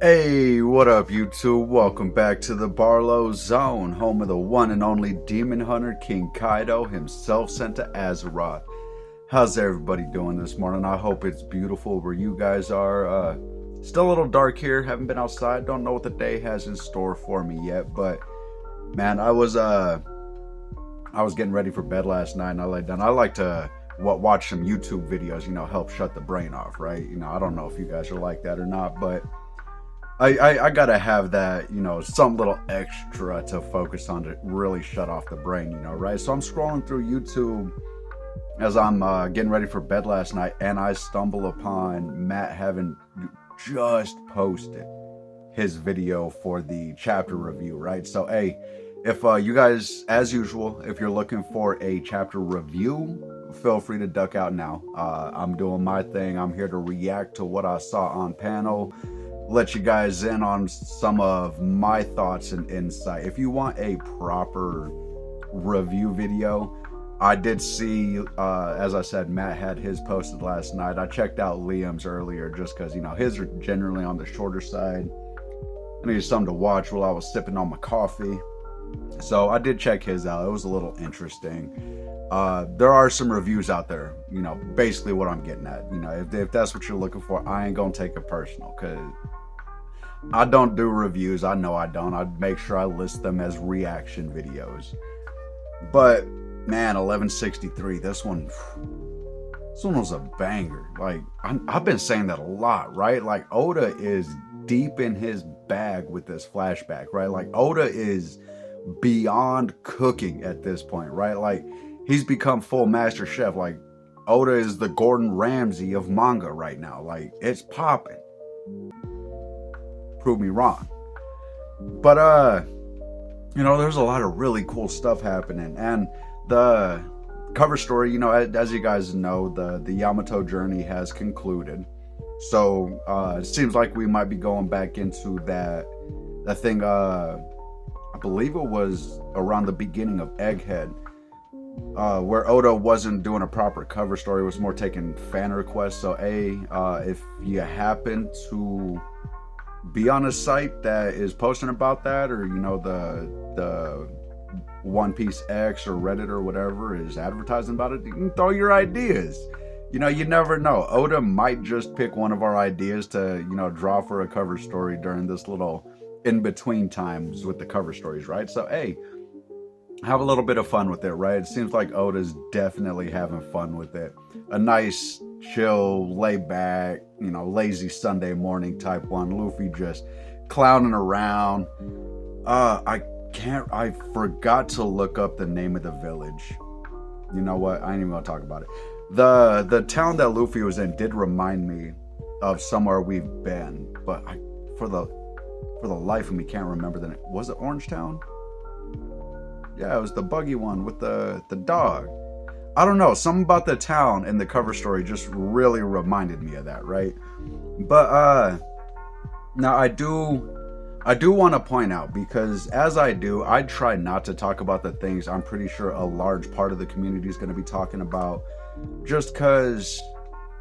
Hey, what up, YouTube? Welcome back to the Barlow Zone, home of the one and only demon hunter, King Kaido, himself sent to Azeroth. How's everybody doing this morning? I hope it's beautiful where you guys are. Still a little dark here. Haven't been outside. Don't know what the day has in store for me yet. But man, I was getting ready for bed last night, and I laid down. I like to watch some YouTube videos. Help shut the brain off, right? I don't know if you guys are like that or not, but I gotta have that, some little extra to focus on to really shut off the brain, right? So I'm scrolling through YouTube as I'm getting ready for bed last night, and I stumble upon Matt having just posted his video for the chapter review, right? So, hey, if you guys, as usual, if you're looking for a chapter review, feel free to duck out now. I'm doing my thing. I'm here to react to what I saw on panel, let you guys in on some of my thoughts and insight. If you want a proper review video, I did see, as I said, Matt had his posted last night. I checked out Liam's earlier just because, his are generally on the shorter side. I needed something to watch while I was sipping on my coffee. So I did check his out. It was a little interesting. There are some reviews out there, basically what I'm getting at. If that's what you're looking for, I ain't gonna take it personal because I don't do reviews. I know I don't. I make sure I list them as reaction videos. But man, 1163, this one was a banger. Like, I've been saying that a lot, right? Like, Oda is deep in his bag with this flashback, right? Like, Oda is beyond cooking at this point, right? Like, he's become full master chef. Like, Oda is the Gordon Ramsay of manga right now. Like, it's popping. Prove me wrong. But there's a lot of really cool stuff happening, and the cover story, as you guys know, the Yamato journey has concluded. So it seems like we might be going back into that thing. I believe it was around the beginning of Egghead, where Oda wasn't doing a proper cover story. It was more taking fan requests. So if you happen to be on a site that is posting about that, or the One Piece X or Reddit or whatever is advertising about it, you can throw your ideas. You never know. Oda might just pick one of our ideas to draw for a cover story during this little in between times with the cover stories, right? So hey, have a little bit of fun with it, right? It seems like Oda's definitely having fun with it. A nice, chill, lay back, lazy Sunday morning type one. Luffy just clowning around. I forgot to look up the name of the village. You know what? I ain't even gonna talk about it. The town that Luffy was in did remind me of somewhere we've been, but for the life of me can't remember the name. Was it Orange Town? Yeah, it was the buggy one with the dog. I don't know, something about the town in the cover story just really reminded me of that, right? But now I do want to point out, because as I try not to talk about the things I'm pretty sure a large part of the community is going to be talking about, just because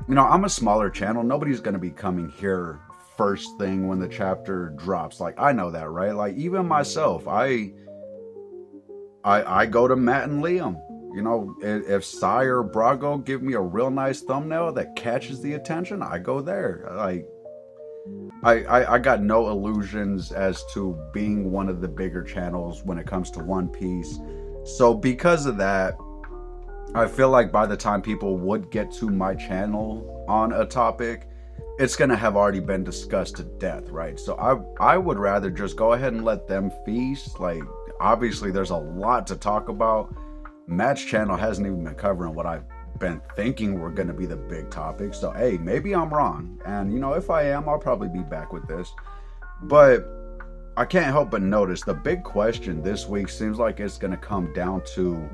I'm a smaller channel. Nobody's going to be coming here first thing when the chapter drops. Like, I know that, right? Like, even myself, I go to Matt and Liam. If Sai or Brago give me a real nice thumbnail that catches the attention, I go there. Like, I got no illusions as to being one of the bigger channels when it comes to One Piece. So because of that, I feel like by the time people would get to my channel on a topic, it's gonna have already been discussed to death, right? So I would rather just go ahead and let them feast. Like, obviously there's a lot to talk about. Matt's channel hasn't even been covering what I've been thinking were going to be the big topics. So hey, maybe I'm wrong, and if I am, I'll probably be back with this. But I can't help but notice the big question this week seems like it's going to come down to,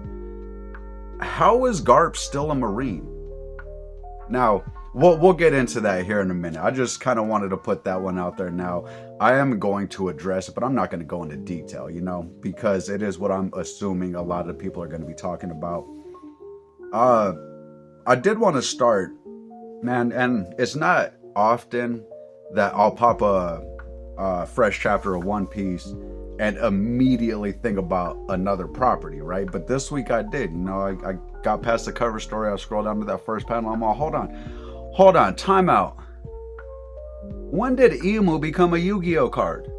how is Garp still a Marine? Now we'll get into that here in a minute. I just kind of wanted to put that one out there. Now I am going to address it, but I'm not going to go into detail, because it is what I'm assuming a lot of people are going to be talking about. I did want to start, man, and it's not often that I'll pop a fresh chapter of One Piece and immediately think about another property, right? But this week I did. I got past the cover story. I scrolled down to that first panel. I'm all, hold on, time out. When did Emu become a Yu-Gi-Oh card?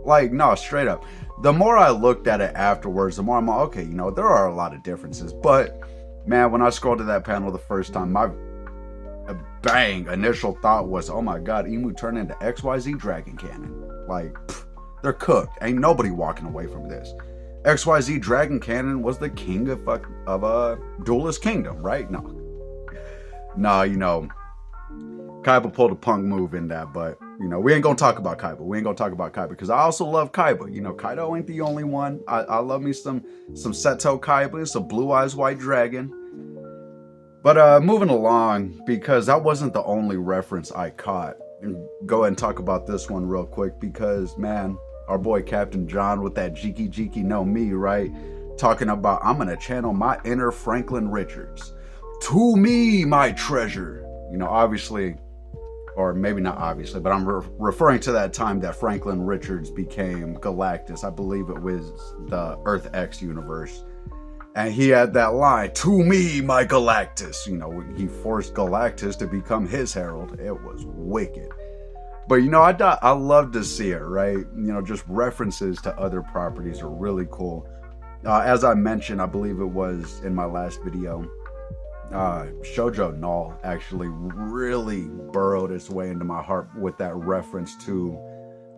Like, no, straight up. The more I looked at it afterwards, the more I'm like, okay, there are a lot of differences. But man, when I scrolled to that panel the first time, my initial thought was, oh my god, Emu turned into XYZ Dragon Cannon. Like, they're cooked. Ain't nobody walking away from this. XYZ Dragon Cannon was the king of Duelist Kingdom, right? No, Kaiba pulled a punk move in that, but we ain't gonna talk about Kaiba. Because I also love Kaiba. Kaido ain't the only one. I love me some Seto Kaiba, some Blue Eyes White Dragon. But moving along, because that wasn't the only reference I caught. And go ahead and talk about this one real quick, because man, our boy Captain John with that Jiki Jiki no Mi, right? Talking about, I'm gonna channel my inner Franklin Richards. To me, my treasure. Obviously, or maybe not obviously, but I'm referring to that time that Franklin Richards became Galactus. I believe it was the Earth X universe. And he had that line, to me, my Galactus. He forced Galactus to become his herald. It was wicked. But, I love to see it, right? Just references to other properties are really cool. As I mentioned, I believe it was in my last video, Shoujo Null actually really burrowed its way into my heart with that reference to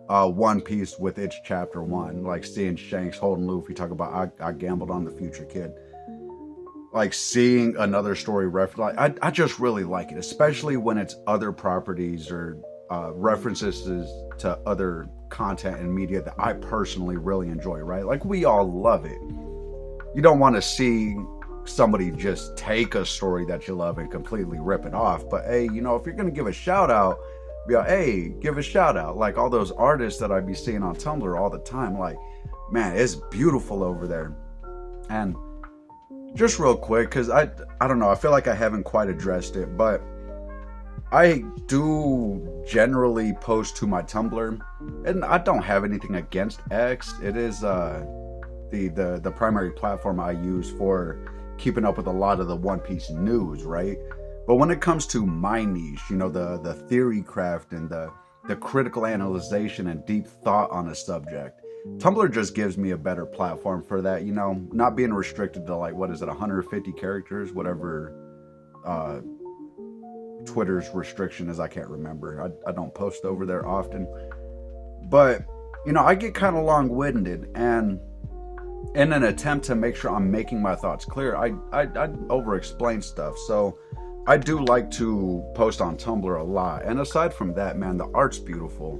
One Piece with its chapter 1, like seeing Shanks holding Luffy talk about I gambled on the future, kid. Like seeing another story reference, I just really like it, especially when it's other properties or references to other content and media that I personally really enjoy, right? Like we all love it. You don't want to see somebody just take a story that you love and completely rip it off. But hey, if you're gonna give a shout out, be like, hey, give a shout out. Like all those artists that I be seeing on Tumblr all the time, like, man, it's beautiful over there. And just real quick, because I don't know, I feel like I haven't quite addressed it, but I do generally post to my Tumblr, and I don't have anything against X. It is the primary platform I use for keeping up with a lot of the One Piece news, right? But when it comes to my niche, the theory craft and the critical analyzation and deep thought on a subject, Tumblr just gives me a better platform for that, not being restricted to 150 characters, whatever Twitter's restriction is, I can't remember. I don't post over there often. But, I get kind of long-winded, and in an attempt to make sure I'm making my thoughts clear, I over-explain stuff. So I do like to post on Tumblr a lot. And aside from that, man, the art's beautiful.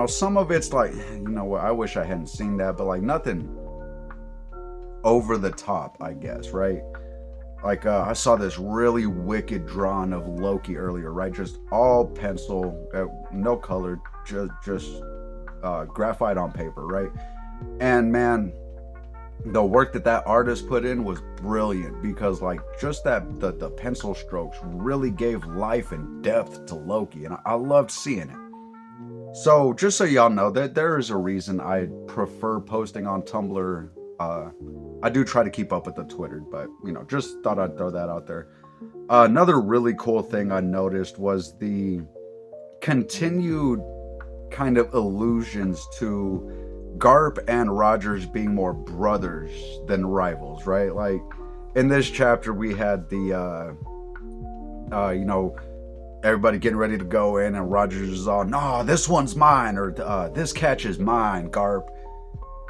Some of it's like, what, I wish I hadn't seen that, but like nothing over the top, I guess, right? Like I saw this really wicked drawing of Loki earlier, right? Just all pencil, no color, just graphite on paper, right? And man, the work that artist put in was brilliant, because like just that the pencil strokes really gave life and depth to Loki, and I loved seeing it. So just so y'all know, that there is a reason I prefer posting on Tumblr. I do try to keep up with the Twitter, but just thought I'd throw that out there. Another really cool thing I noticed was the continued kind of allusions to Garp and Rogers being more brothers than rivals, right? Like in this chapter, we had the everybody getting ready to go in, and Rogers is all, no, this one's mine, or this catch is mine, Garp.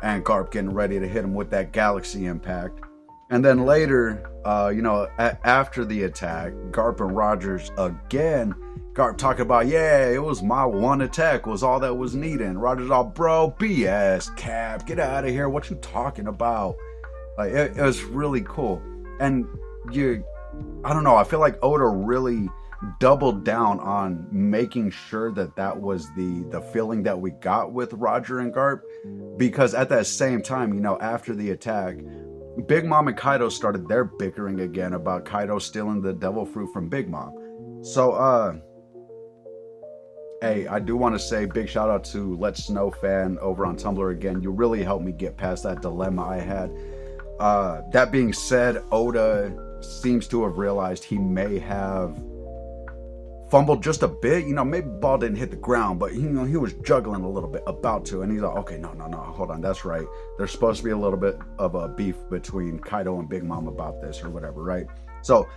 And Garp getting ready to hit him with that galaxy impact. And then later, after the attack, Garp and Rogers again, Garp talking about, yeah, it was my one attack was all that was needed. And Rogers all, bro, BS, Cap, get out of here. What you talking about? Like, it was really cool. And I don't know, I feel like Oda really doubled down on making sure that was the feeling that we got with Roger and Garp, because at that same time, after the attack, Big Mom and Kaido started their bickering again about Kaido stealing the devil fruit from Big Mom. So Hey, I do want to say big shout out to Let's Snow Fan over on Tumblr again. You really helped me get past that dilemma I had. That being said, Oda seems to have realized he may have fumbled just a bit. Maybe the ball didn't hit the ground, but he was juggling a little bit, about to, and he's like, okay, no, hold on, that's right. There's supposed to be a little bit of a beef between Kaido and Big Mom about this or whatever, right? So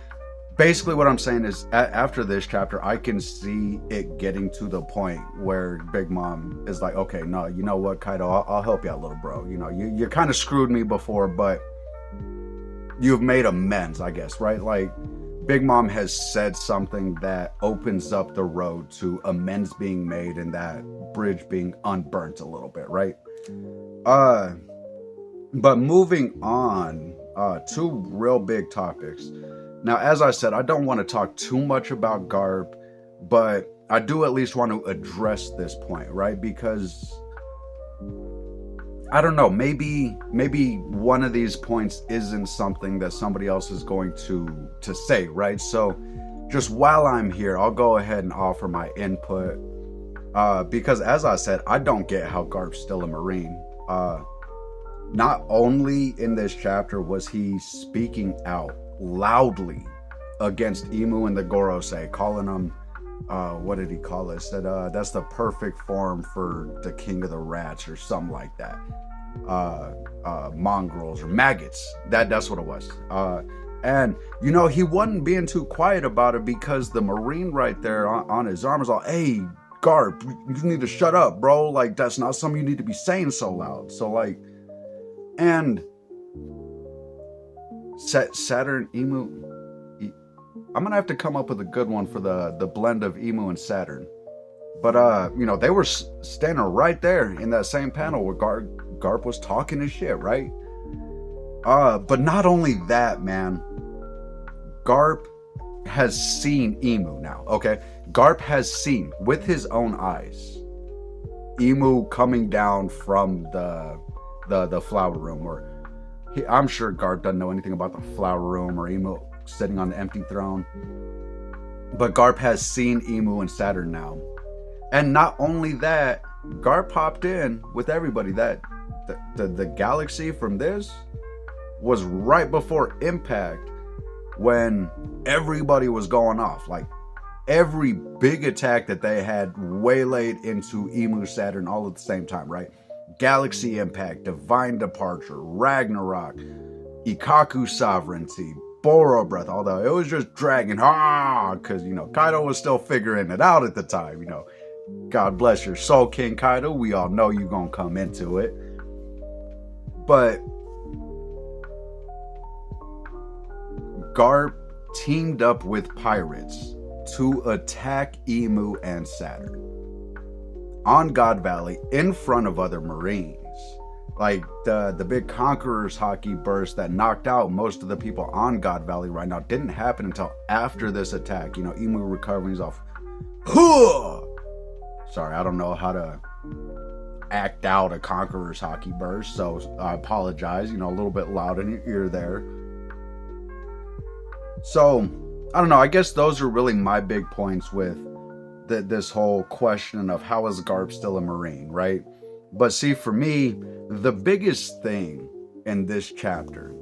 basically what I'm saying is after this chapter, I can see it getting to the point where Big Mom is like, okay, no, you know what, Kaido, I'll help you out, little bro. You kind of screwed me before, but you've made amends, I guess, right? Like, Big Mom has said something that opens up the road to amends being made and that bridge being unburnt a little bit, right? But moving on, two real big topics. Now, as I said, I don't want to talk too much about Garp, but I do at least want to address this point, right? Because I don't know, maybe one of these points isn't something that somebody else is going to say, right? So just while I'm here, I'll go ahead and offer my input, because as I said, I don't get how Garp's still a Marine. Not only in this chapter was he speaking out loudly against Imu and the Gorosei, calling them, what did he call it? Said that's the perfect form for the king of the rats or something like that. Mongrels or maggots. That's what it was. And he wasn't being too quiet about it, because the Marine right there on his arm was all, hey, Garp, you need to shut up, bro. Like, that's not something you need to be saying so loud. So like, and Saturn, Emu, I'm gonna have to come up with a good one for the blend of Emu and Saturn. But they were standing right there in that same panel where Garp was talking his shit, right? But not only that, man. Garp has seen Emu now, okay? Garp has seen with his own eyes Emu coming down from the flower room, or I'm sure Garp doesn't know anything about the flower room or Emu sitting on the empty throne. But Garp has seen Emu and Saturn now. And not only that, Garp popped in with everybody. That the galaxy from this was right before Impact, when everybody was going off. Like, every big attack that they had waylaid into Emu, Saturn all at the same time, right? Galaxy Impact, Divine Departure, Ragnarok, Ikaku Sovereignty, Boro Breath, although it was just dragging, because, Kaido was still figuring it out at the time, God bless your soul, King Kaido. We all know you gonna come into it. But Garp teamed up with pirates to attack Emu and Saturn on God Valley in front of other Marines. Like, the big Conqueror's Hockey burst that knocked out most of the people on God Valley right now didn't happen until after this attack. Emu recovering off. Sorry, I don't know how to act out a Conqueror's Hockey burst, so I apologize, a little bit loud in your ear there. So, I don't know, I guess those are really my big points with this whole question of how is Garp still a Marine, right? But see, for me, the biggest thing in this chapter,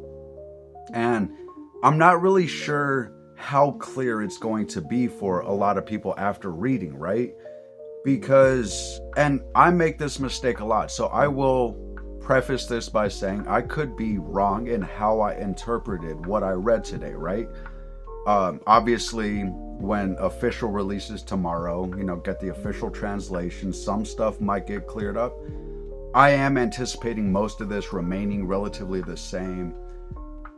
and I'm not really sure how clear it's going to be for a lot of people after reading, right? Because, and I make this mistake a lot, so I will preface this by saying I could be wrong in how I interpreted what I read today, right? Obviously, when official releases tomorrow, get the official translation, some stuff might get cleared up. I am anticipating most of this remaining relatively the same,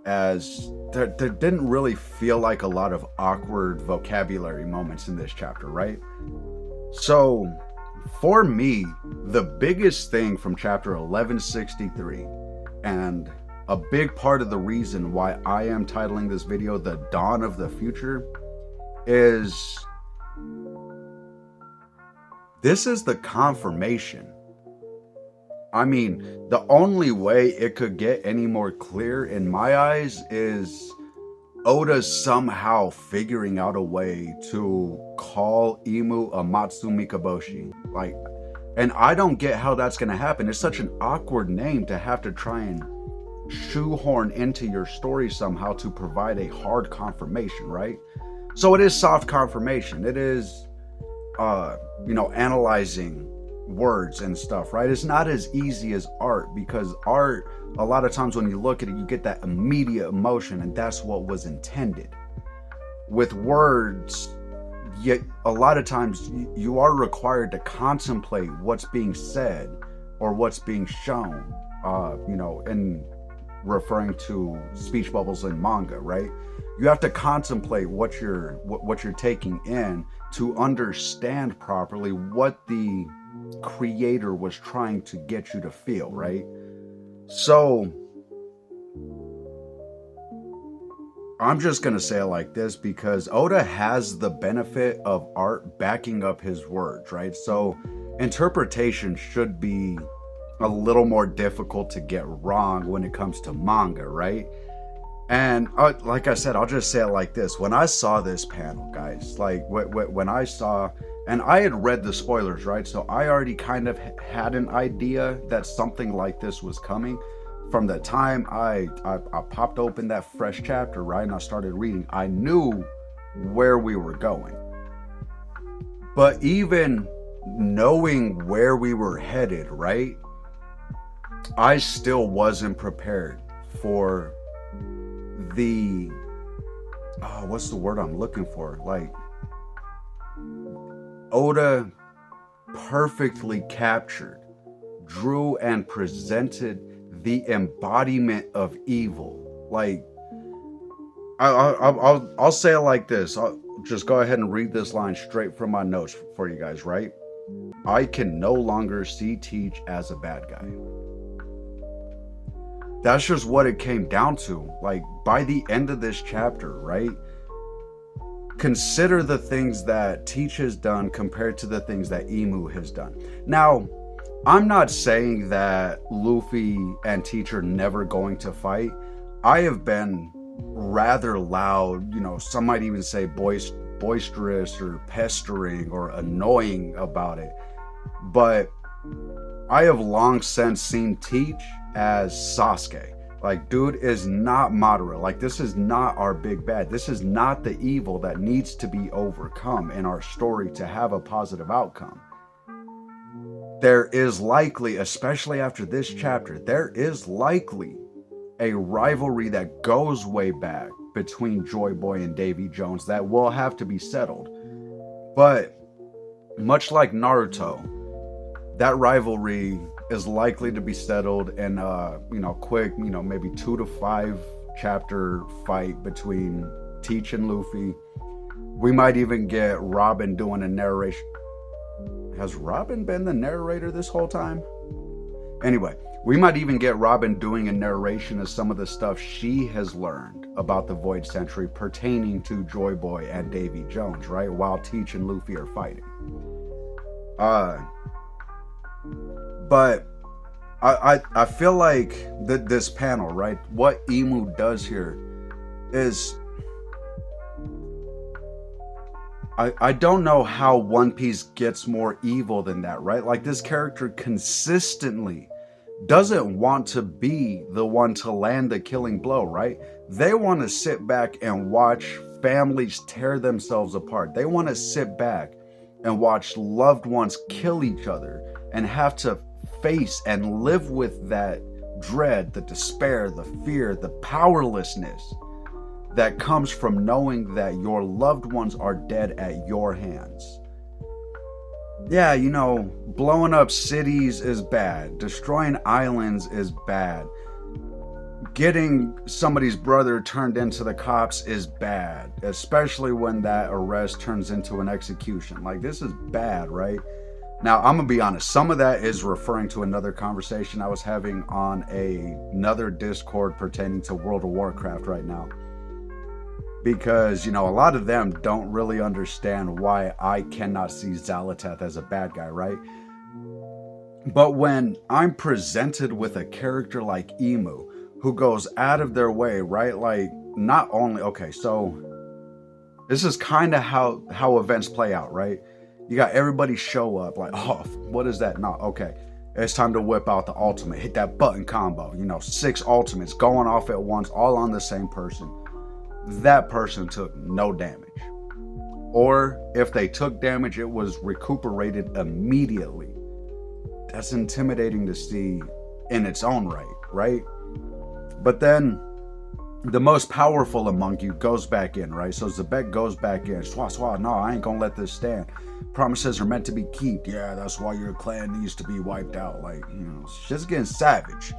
as there didn't really feel like a lot of awkward vocabulary moments in this chapter, right? So, for me, the biggest thing from chapter 1163, and a big part of the reason why I am titling this video The Dawn of the Future, is this is the confirmation. I mean, the only way it could get any more clear in my eyes is Oda's somehow figuring out a way to call Imu a Matsu Mikaboshi. Like, and I don't get how that's going to happen. It's such an awkward name to have to try and shoehorn into your story somehow to provide a hard confirmation, right? So it is soft confirmation. It is, analyzing words and stuff, right? It's not as easy as art, because art, a lot of times when you look at it, you get that immediate emotion, and that's what was intended. With words, yet a lot of times you are required to contemplate what's being said or what's being shown, in referring to speech bubbles in manga, right? You have to contemplate what you're taking in to understand properly what the creator was trying to get you to feel, right? So I'm just going to say it like this, because Oda has the benefit of art backing up his words, right? So interpretation should be a little more difficult to get wrong when it comes to manga, right? And like I said, I'll just say it like this. When I saw this panel, guys, like when I saw, and I had read the spoilers, right? So I already kind of had an idea that something like this was coming. From the time I popped open that fresh chapter, right, and I started reading, I knew where we were going. But even knowing where we were headed, right, I still wasn't prepared for the what's the word I'm looking for? Like, Oda perfectly captured, drew, and presented the embodiment of evil. Like, I'll say it like this. I'll just go ahead and read this line straight from my notes for you guys, right? I can no longer see Teach as a bad guy. That's just what it came down to. Like, by the end of this chapter, right? Consider the things that Teach has done compared to the things that Imu has done. Now, I'm not saying that Luffy and Teach are never going to fight. I have been rather loud, some might even say boisterous or pestering or annoying about it. But I have long since seen Teach as Sasuke. Like, dude is not Madara. Like, this is not our big bad. This is not the evil that needs to be overcome in our story to have a positive outcome. There is likely, especially after this chapter, there is likely a rivalry that goes way back between Joy Boy and Davy Jones that will have to be settled. But much like Naruto, that rivalry is likely to be settled in quick, maybe 2 to 5 chapter fight between Teach and Luffy. We might even get Robin doing a narration. Has Robin been the narrator this whole time? Anyway, we might even get Robin doing a narration of some of the stuff she has learned about the Void Century pertaining to Joy Boy and Davy Jones, right? While Teach and Luffy are fighting. But I feel like this panel, right? What Imu does here is, I don't know how One Piece gets more evil than that, right? Like, this character consistently doesn't want to be the one to land the killing blow, right? They want to sit back and watch families tear themselves apart. They want to sit back and watch loved ones kill each other and have to face and live with that dread, the despair, the fear, the powerlessness that comes from knowing that your loved ones are dead at your hands. Yeah, blowing up cities is bad. Destroying islands is bad. Getting somebody's brother turned into the cops is bad, especially when that arrest turns into an execution. Like, this is bad, right? Now, I'm going to be honest. Some of that is referring to another conversation I was having on another Discord pertaining to World of Warcraft right now. Because, a lot of them don't really understand why I cannot see Xalatath as a bad guy, right? But when I'm presented with a character like Imu, who goes out of their way, right? Like, not only, okay, so this is kind of how events play out, right? You got everybody show up like, oh, what is that? No, okay. It's time to whip out the ultimate, hit that button combo. 6 ultimates going off at once, all on the same person. That person took no damage. Or if they took damage, it was recuperated immediately. That's intimidating to see in its own right? But then the most powerful among you goes back in, right? So Zebek goes back in. Swah, no, I ain't gonna let this stand. Promises are meant to be kept. Yeah, that's why your clan needs to be wiped out. Like, shit's getting savage.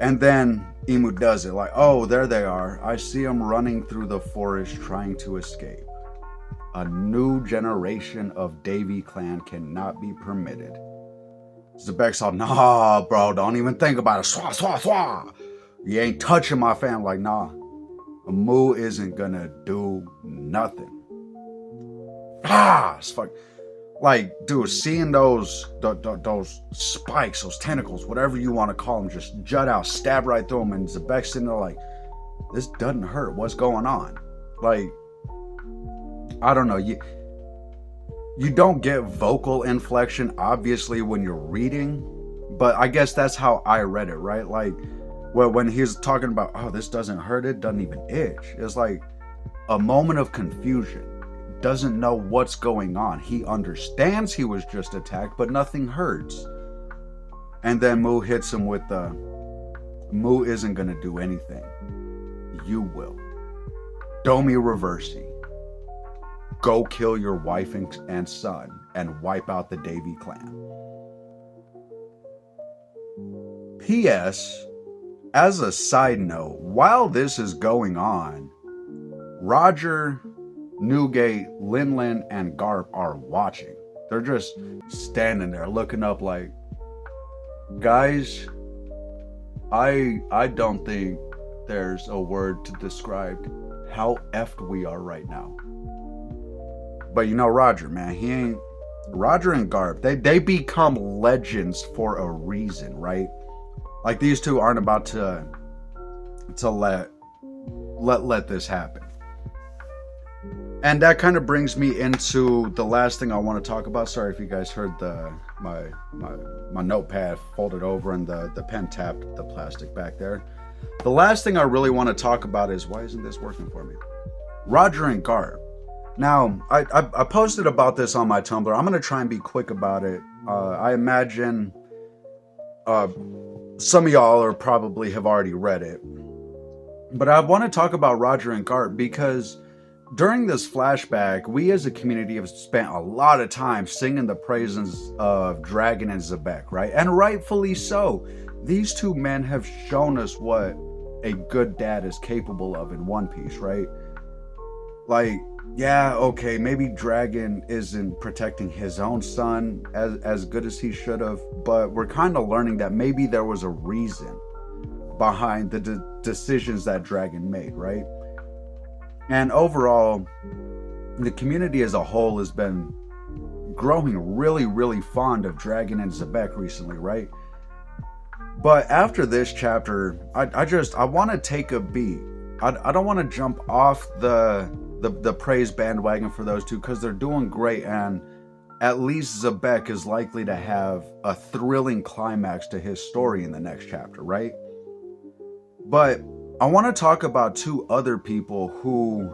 And then Emu does it. Like, oh, there they are. I see them running through the forest trying to escape. A new generation of Davy clan cannot be permitted. Zebek's all, nah, bro, don't even think about it. Swah. You ain't touching my fam. Like, nah, Moo isn't gonna do nothing. It's fuck. Like, dude, seeing those spikes, those tentacles, whatever you want to call them, just jut out, stab right through them, and Zebek's sitting there like, this doesn't hurt. What's going on? Like, I don't know. You don't get vocal inflection, obviously, when you're reading, but I guess that's how I read it, right? Like, well, when he's talking about, oh, this doesn't hurt, it doesn't even itch. It's like a moment of confusion. Doesn't know what's going on. He understands he was just attacked, but nothing hurts. And then Moo hits him with the, Moo isn't going to do anything. You will. Domi Reversi. Go kill your wife and son and wipe out the Davy clan. P.S. As a side note, while this is going on, Roger, Newgate, Linlin, and Garp are watching. They're just standing there looking up like, guys, I don't think there's a word to describe how effed we are right now. But Roger, man, he ain't. Roger and Garp, they become legends for a reason, right? Like, these two aren't about to let this happen. And that kind of brings me into the last thing I want to talk about. Sorry if you guys heard my notepad folded over and the pen tapped the plastic back there. The last thing I really want to talk about is, why isn't this working for me? Roger and Garp. Now, I posted about this on my Tumblr. I'm going to try and be quick about it. I imagine some of y'all are probably have already read it. But I want to talk about Roger and Garp because during this flashback, we as a community have spent a lot of time singing the praises of Dragon and Zebek, right? And rightfully so. These two men have shown us what a good dad is capable of in One Piece, right? Like, yeah, okay, maybe Dragon isn't protecting his own son as good as he should have, but we're kind of learning that maybe there was a reason behind the decisions that Dragon made, right? And overall, the community as a whole has been growing really, really fond of Dragon and Zebek recently, right? But after this chapter, I want to take a beat. I don't want to jump off the praise bandwagon for those two because they're doing great, and at least Zebek is likely to have a thrilling climax to his story in the next chapter, right? But I want to talk about two other people who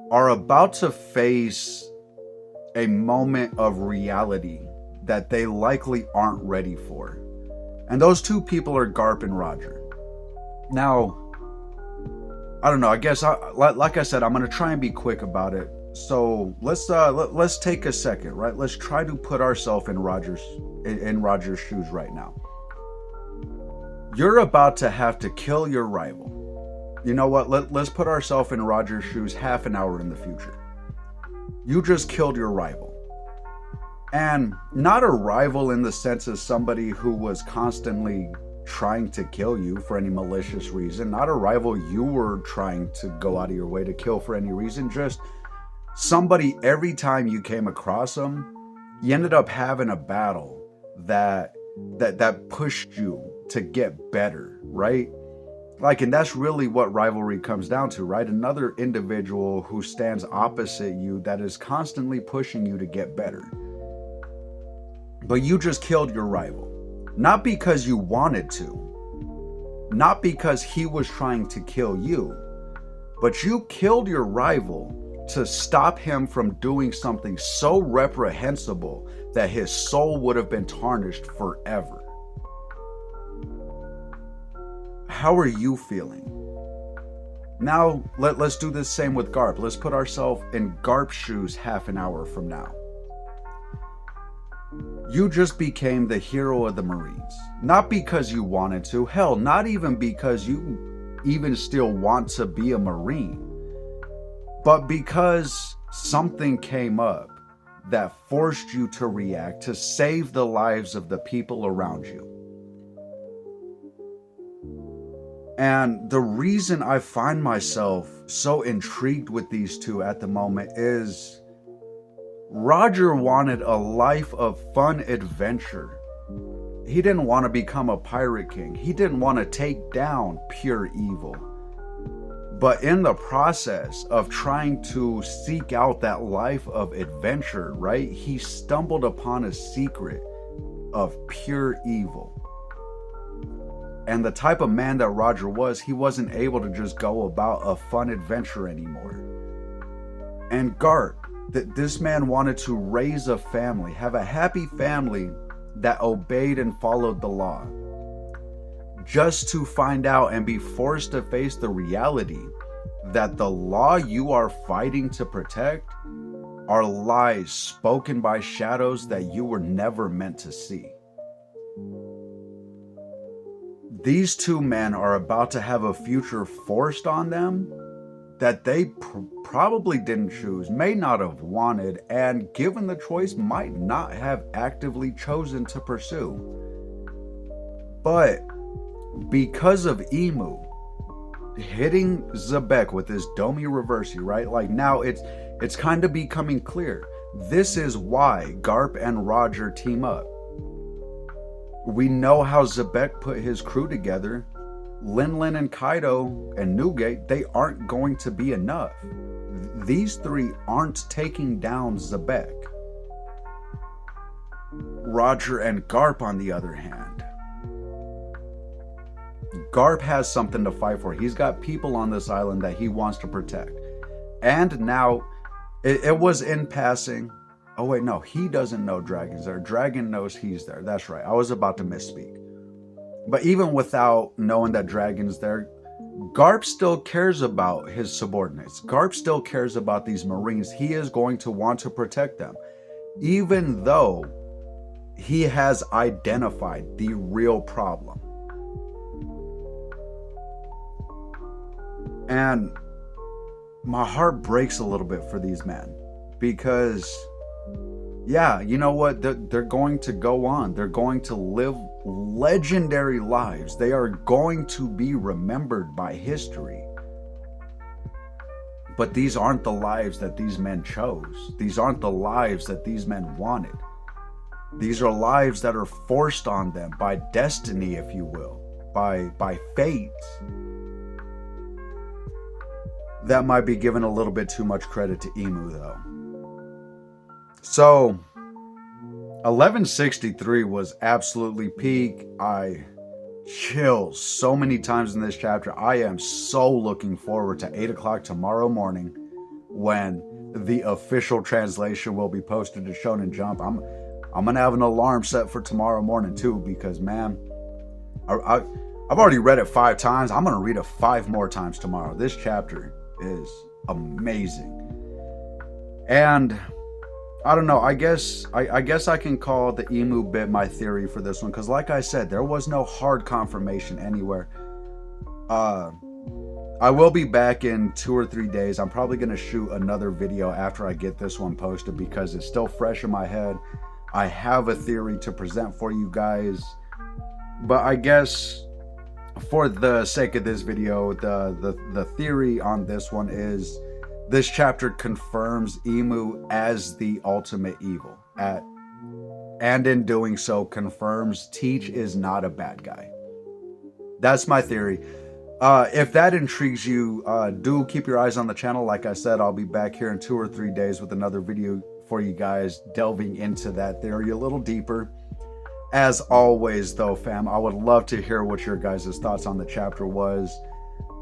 are about to face a moment of reality that they likely aren't ready for. And those two people are Garp and Roger. Now, I don't know, I guess, like I said, I'm going to try and be quick about it. So let's take a second, right? Let's try to put ourselves in Roger's shoes right now. You're about to have to kill your rival. You know what? Let's put ourselves in Roger's shoes half an hour in the future. You just killed your rival. And not a rival in the sense of somebody who was constantly trying to kill you for any malicious reason. Not a rival you were trying to go out of your way to kill for any reason. Just somebody, every time you came across them, you ended up having a battle that pushed you to get better, right? Like, and that's really what rivalry comes down to, right? Another individual who stands opposite you that is constantly pushing you to get better. But you just killed your rival. Not because you wanted to, not because he was trying to kill you, but you killed your rival to stop him from doing something so reprehensible that his soul would have been tarnished forever. How are you feeling? Now, let's do the same with Garp. Let's put ourselves in Garp's shoes half an hour from now. You just became the hero of the Marines. Not because you wanted to. Hell, not even because you even still want to be a Marine. But because something came up that forced you to react to save the lives of the people around you. And the reason I find myself so intrigued with these two at the moment is Roger wanted a life of fun adventure. He didn't want to become a pirate king. He didn't want to take down pure evil. But in the process of trying to seek out that life of adventure, right, he stumbled upon a secret of pure evil. And the type of man that Roger was, he wasn't able to just go about a fun adventure anymore. And Garp, that this man wanted to raise a family, have a happy family that obeyed and followed the law, just to find out and be forced to face the reality that the law you are fighting to protect are lies spoken by shadows that you were never meant to see. These two men are about to have a future forced on them that they probably didn't choose, may not have wanted, and given the choice, might not have actively chosen to pursue. But because of Emu hitting Zebek with his Domi Reversi, right? Like now it's kind of becoming clear. This is why Garp and Roger team up. We know how Zebek put his crew together. Lin and Kaido and Newgate, they aren't going to be enough. These three aren't taking down Zebek. Roger and Garp, on the other hand, Garp has something to fight for. He's got people on this island that he wants to protect. And now, it was in passing. Oh wait, no, he doesn't know Dragon's there. Dragon knows he's there. That's right, I was about to misspeak. But even without knowing that Dragon's there, Garp still cares about his subordinates. Garp still cares about these Marines. He is going to want to protect them, even though he has identified the real problem. And my heart breaks a little bit for these men because, yeah, you know what? They're going to go on. They're going to live legendary lives. They are going to be remembered by history. But these aren't the lives that these men chose. These aren't the lives that these men wanted. These are lives that are forced on them by destiny, if you will, by fate. That might be giving a little bit too much credit to Emu, though. So 1163 was absolutely peak. I chill so many times in this chapter. I am so looking forward to 8 o'clock tomorrow morning when the official translation will be posted to Shonen Jump. I'm gonna have an alarm set for tomorrow morning too, because man, I've already read it 5 times. I'm gonna read it 5 more times tomorrow. This chapter is amazing. And I don't know, I guess I can call the Emu bit my theory for this one, because like I said, there was no hard confirmation anywhere. I will be back in 2 or 3 days. I'm probably going to shoot another video after I get this one posted because it's still fresh in my head. I have a theory to present for you guys, but I guess for the sake of this video, the theory on this one is this chapter confirms Emu as the ultimate evil, and in doing so confirms Teach is not a bad guy. That's my theory. If that intrigues you, do keep your eyes on the channel. Like I said, I'll be back here in 2 or 3 days with another video for you guys, delving into that theory a little deeper. As always, though, fam, I would love to hear what your guys' thoughts on the chapter was.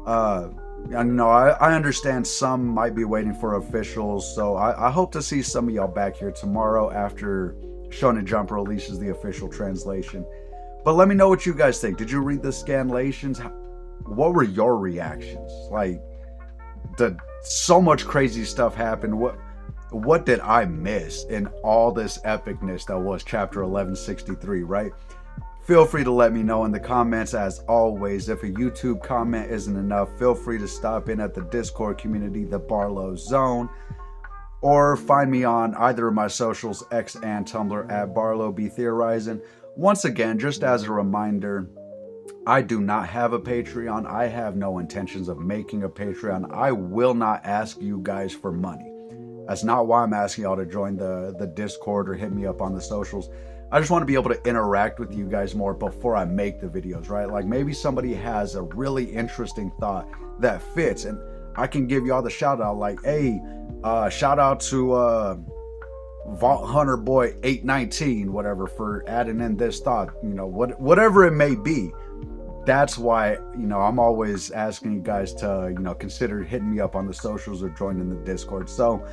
I know I understand some might be waiting for officials, so I hope to see some of y'all back here tomorrow after Shonen Jump releases the official translation. But let me know what you guys think. Did you read the scanlations? What were your reactions? Like, so much crazy stuff happened. What did I miss in all this epicness that was chapter 1163, right? Feel free to let me know in the comments. As always, if a YouTube comment isn't enough, feel free to stop in at the Discord community, the Barlow Zone, or find me on either of my socials, X and Tumblr, at BarlowBeTheorizing. Once again, just as a reminder, I do not have a Patreon. I have no intentions of making a Patreon. I will not ask you guys for money. That's not why I'm asking y'all to join the Discord or hit me up on the socials. I just want to be able to interact with you guys more before I make the videos, right? Like maybe somebody has a really interesting thought that fits, and I can give y'all the shout out, like, hey, shout out to Vault Hunter Boy 819, whatever, for adding in this thought, you know, whatever it may be. That's why, you know, I'm always asking you guys to, you know, consider hitting me up on the socials or joining the Discord. So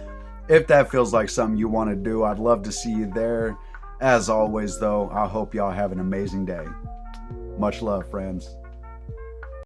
if that feels like something you want to do, I'd love to see you there. As always, though, I hope y'all have an amazing day. Much love, friends.